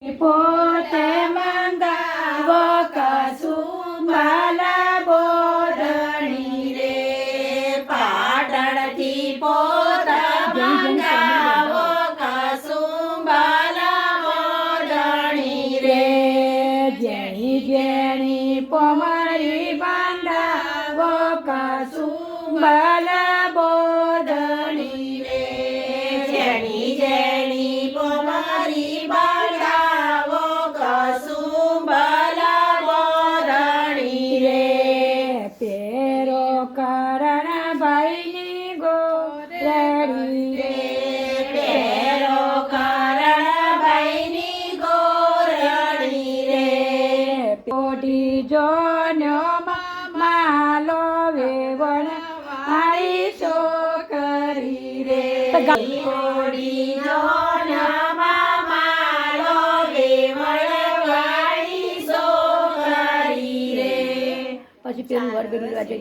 પોતે મંગાવો કસુંબલા બોધણી રે પાટણથી પોત મંગાવો કસુંબલા બોધણી રે જેણી જેણી પોમરી બાંધાવો કસુંબલા બોધણી રે જેણી જેણી પોમરી કરણભાઈની ગોરડી રે પેરો કરણભાઈની ગોરડી રે પોટી જોનો માલો વેવણ મારી છોકરી રે પોટી જોનો માલો વેવણ મારી છોકરી રે પછી પેલું વર્ગ